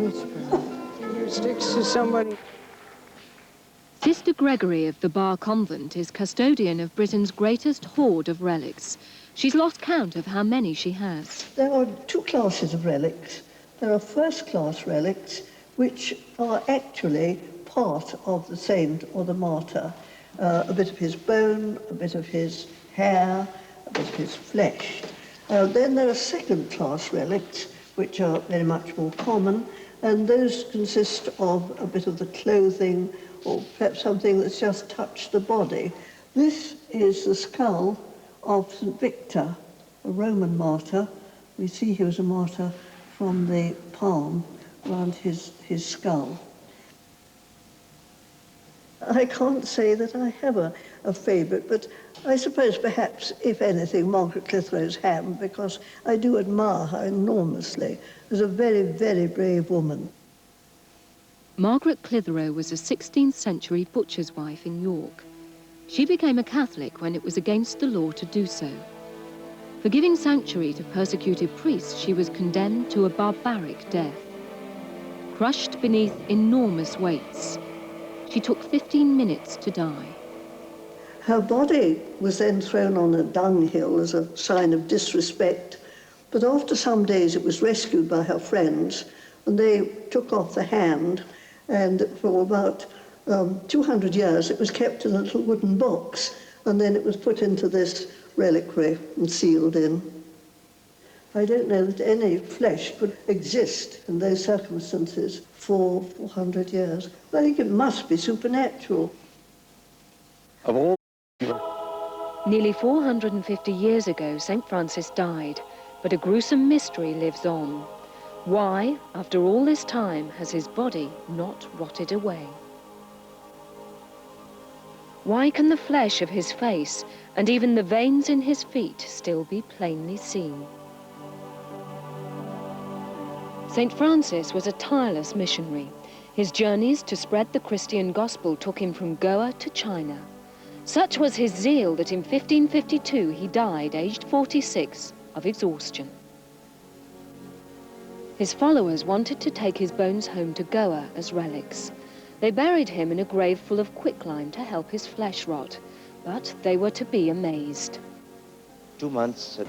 It's bad. It sticks to somebody. Sister Gregory of the Bar Convent is custodian of Britain's greatest hoard of relics. She's lost count of how many she has. There are two classes of relics. There are first-class relics, which are actually part of the saint or the martyr. A bit of his bone, a bit of his hair, a bit of his flesh. Then there are second-class relics, which are very much more common, and those consist of a bit of the clothing, or perhaps something that's just touched the body. This is the skull of St. Victor, a Roman martyr. We see he was a martyr from the palm around his skull. I can't say that I have a favourite, but I suppose perhaps, if anything, Margaret Clitheroe's ham, because I do admire her enormously as a very, very brave woman. Margaret Clitheroe was a 16th century butcher's wife in York. She became a Catholic when it was against the law to do so. For giving sanctuary to persecuted priests, she was condemned to a barbaric death. Crushed beneath enormous weights, she took 15 minutes to die. Her body was then thrown on a dunghill as a sign of disrespect, but after some days it was rescued by her friends, and they took off the hand, and for about 200 years it was kept in a little wooden box, and then it was put into this reliquary and sealed in. I don't know that any flesh could exist in those circumstances for 400 years. I think it must be supernatural. Of all... Nearly 450 years ago, St. Francis died, but a gruesome mystery lives on. Why, after all this time, has his body not rotted away? Why can the flesh of his face and even the veins in his feet still be plainly seen? St. Francis was a tireless missionary. His journeys to spread the Christian gospel took him from Goa to China. Such was his zeal that in 1552 he died, aged 46, of exhaustion. His followers wanted to take his bones home to Goa as relics. They buried him in a grave full of quicklime to help his flesh rot, but they were to be amazed. 2 months...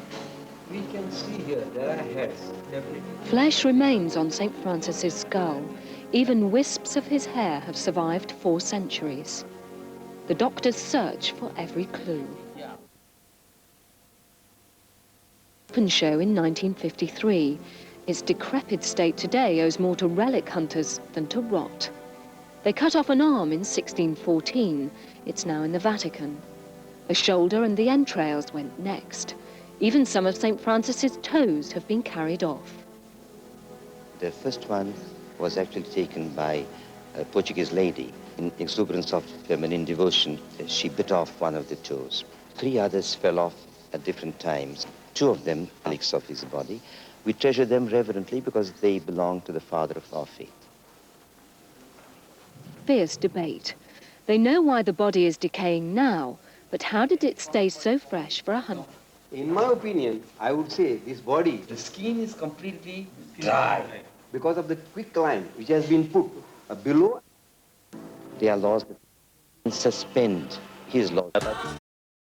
We can see here, there are heads, definitely. Flesh remains on St. Francis's skull. Even wisps of his hair have survived 4 centuries. The doctors search for every clue. Yeah. Open show in 1953. Its decrepit state today owes more to relic hunters than to rot. They cut off an arm in 1614. It's now in the Vatican. A shoulder and the entrails went next. Even some of St. Francis's toes have been carried off. The first one was actually taken by a Portuguese lady. In exuberance of feminine devotion, she bit off one of the toes. 3 others fell off at different times. 2 of them, relics of his body. We treasure them reverently because they belong to the father of our faith. Fierce debate. They know why the body is decaying now, but how did it stay so fresh for 100? In my opinion, I would say this body, the skin is completely dry because of the quicklime which has been put below. They are laws that suspend his laws.